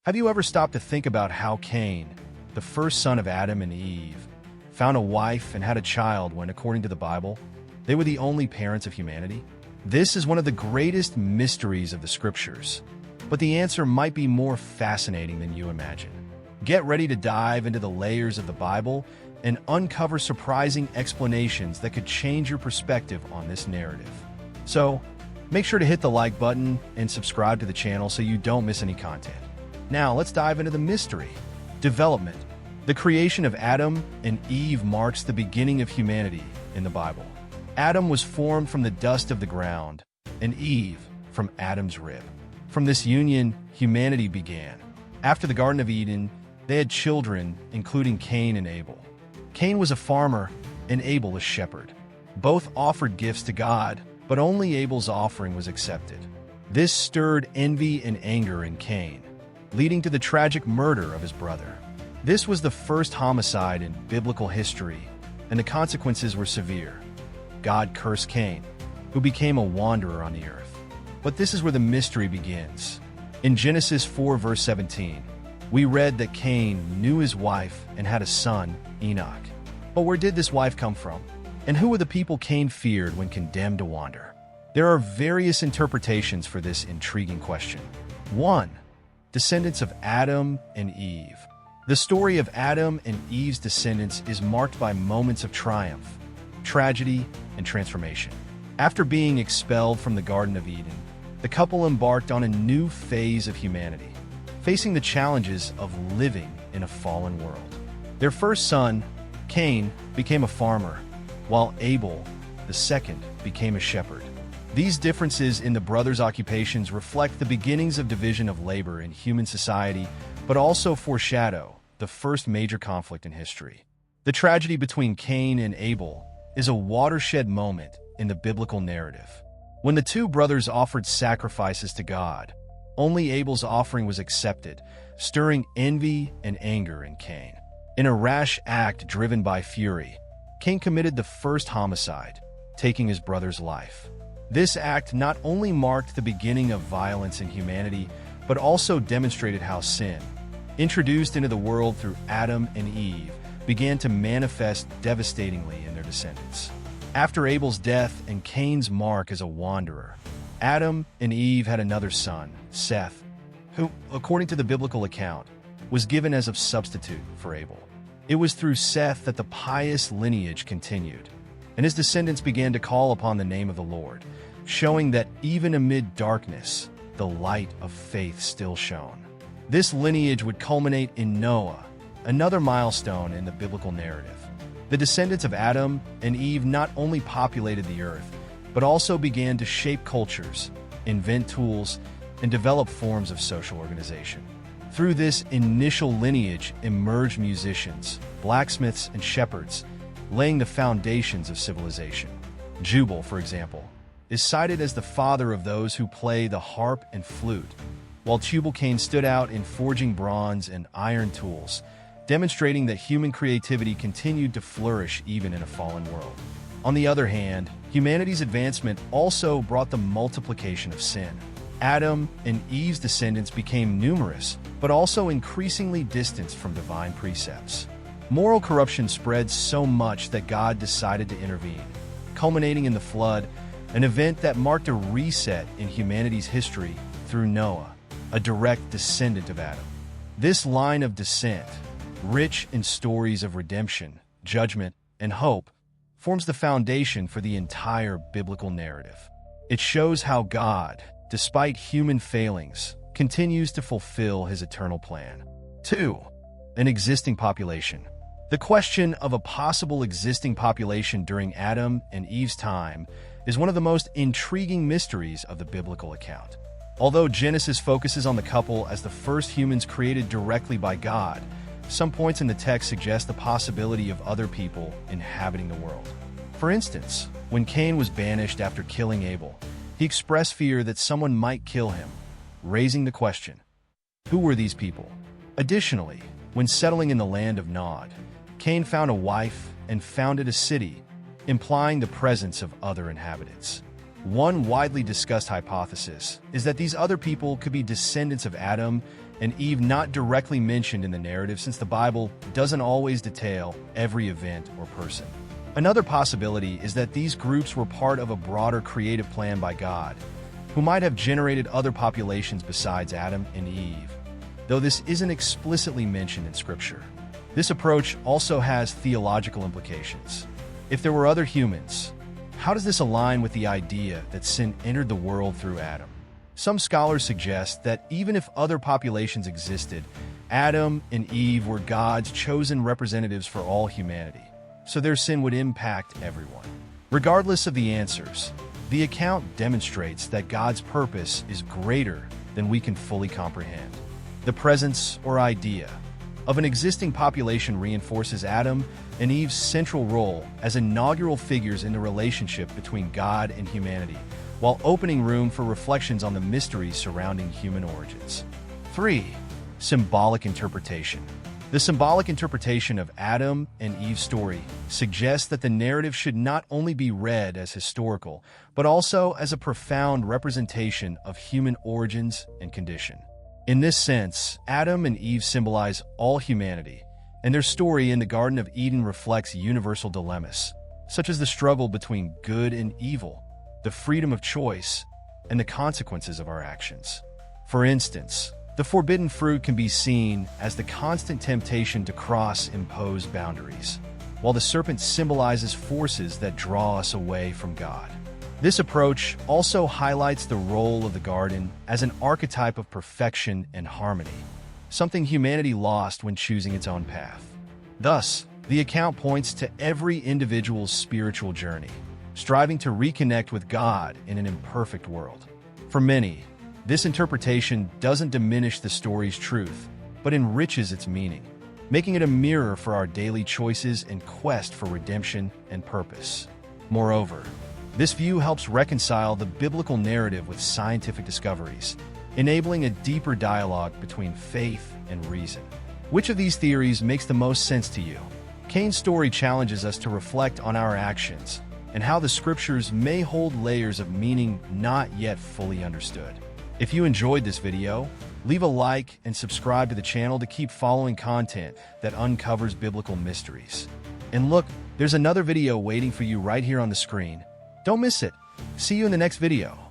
Have you ever stopped to think about how Cain, the first son of Adam and Eve, found a wife and had a child when, according to the Bible, they were the only parents of humanity? This is one of the greatest mysteries of the Scriptures, but the answer might be more fascinating than you imagine. Get ready to dive into the layers of the Bible and uncover surprising explanations that could change your perspective on this narrative. So, make sure to hit the like button and subscribe to the channel so you don't miss any content. Now, let's dive into the mystery. Development. The creation of Adam and Eve marks the beginning of humanity in the Bible. Adam was formed from the dust of the ground, and Eve from Adam's rib. From this union, humanity began. After the Garden of Eden, they had children, including Cain and Abel. Cain was a farmer, and Abel a shepherd. Both offered gifts to God, but only Abel's offering was accepted. This stirred envy and anger in Cain, leading to the tragic murder of his brother. This was the first homicide in biblical history, and the consequences were severe. God cursed Cain, who became a wanderer on the earth. But this is where the mystery begins. In Genesis 4, verse 17, we read that Cain knew his wife and had a son, Enoch. But where did this wife come from? And who were the people Cain feared when condemned to wander? There are various interpretations for this intriguing question. 1. Descendants of Adam and Eve. The story of Adam and Eve's descendants is marked by moments of triumph, tragedy, and transformation. After being expelled from the Garden of Eden, the couple embarked on a new phase of humanity, facing the challenges of living in a fallen world. Their first son, Cain, became a farmer, while Abel, the second, became a shepherd. These differences in the brothers' occupations reflect the beginnings of division of labor in human society, but also foreshadow the first major conflict in history. The tragedy between Cain and Abel is a watershed moment in the biblical narrative. When the two brothers offered sacrifices to God, only Abel's offering was accepted, stirring envy and anger in Cain. In a rash act driven by fury, Cain committed the first homicide, taking his brother's life. This act not only marked the beginning of violence in humanity, but also demonstrated how sin, introduced into the world through Adam and Eve, began to manifest devastatingly in their descendants. After Abel's death and Cain's mark as a wanderer, Adam and Eve had another son, Seth, who, according to the biblical account, was given as a substitute for Abel. It was through Seth that the pious lineage continued, and his descendants began to call upon the name of the Lord, showing that even amid darkness, the light of faith still shone. This lineage would culminate in Noah, another milestone in the biblical narrative. The descendants of Adam and Eve not only populated the earth, but also began to shape cultures, invent tools, and develop forms of social organization. Through this initial lineage emerged musicians, blacksmiths, and shepherds, laying the foundations of civilization. Jubal, for example, is cited as the father of those who play the harp and flute, while Tubal-Cain stood out in forging bronze and iron tools, demonstrating that human creativity continued to flourish even in a fallen world. On the other hand, humanity's advancement also brought the multiplication of sin. Adam and Eve's descendants became numerous, but also increasingly distant from divine precepts. Moral corruption spread so much that God decided to intervene, culminating in the flood, an event that marked a reset in humanity's history through Noah, a direct descendant of Adam. This line of descent, rich in stories of redemption, judgment, and hope, forms the foundation for the entire biblical narrative. It shows how God, despite human failings, continues to fulfill his eternal plan. 2. An existing population. The question of a possible existing population during Adam and Eve's time is one of the most intriguing mysteries of the biblical account. Although Genesis focuses on the couple as the first humans created directly by God, some points in the text suggest the possibility of other people inhabiting the world. For instance, when Cain was banished after killing Abel, he expressed fear that someone might kill him, raising the question, who were these people? Additionally, when settling in the land of Nod, Cain found a wife and founded a city, implying the presence of other inhabitants. One widely discussed hypothesis is that these other people could be descendants of Adam and Eve not directly mentioned in the narrative since the Bible doesn't always detail every event or person. Another possibility is that these groups were part of a broader creative plan by God, who might have generated other populations besides Adam and Eve, though this isn't explicitly mentioned in Scripture. This approach also has theological implications. If there were other humans, how does this align with the idea that sin entered the world through Adam? Some scholars suggest that even if other populations existed, Adam and Eve were God's chosen representatives for all humanity, so their sin would impact everyone. Regardless of the answers, the account demonstrates that God's purpose is greater than we can fully comprehend. The presence or idea of an existing population reinforces Adam and Eve's central role as inaugural figures in the relationship between God and humanity, while opening room for reflections on the mysteries surrounding human origins. 3. Symbolic interpretation. The symbolic interpretation of Adam and Eve's story suggests that the narrative should not only be read as historical, but also as a profound representation of human origins and condition. In this sense, Adam and Eve symbolize all humanity, and their story in the Garden of Eden reflects universal dilemmas, such as the struggle between good and evil, the freedom of choice, and the consequences of our actions. For instance, the forbidden fruit can be seen as the constant temptation to cross imposed boundaries, while the serpent symbolizes forces that draw us away from God. This approach also highlights the role of the garden as an archetype of perfection and harmony, something humanity lost when choosing its own path. Thus, the account points to every individual's spiritual journey, striving to reconnect with God in an imperfect world. For many, this interpretation doesn't diminish the story's truth, but enriches its meaning, making it a mirror for our daily choices and quest for redemption and purpose. Moreover, this view helps reconcile the biblical narrative with scientific discoveries, enabling a deeper dialogue between faith and reason. Which of these theories makes the most sense to you? Cain's story challenges us to reflect on our actions and how the scriptures may hold layers of meaning not yet fully understood. If you enjoyed this video, leave a like and subscribe to the channel to keep following content that uncovers biblical mysteries. And look, there's another video waiting for you right here on the screen. Don't miss it. See you in the next video.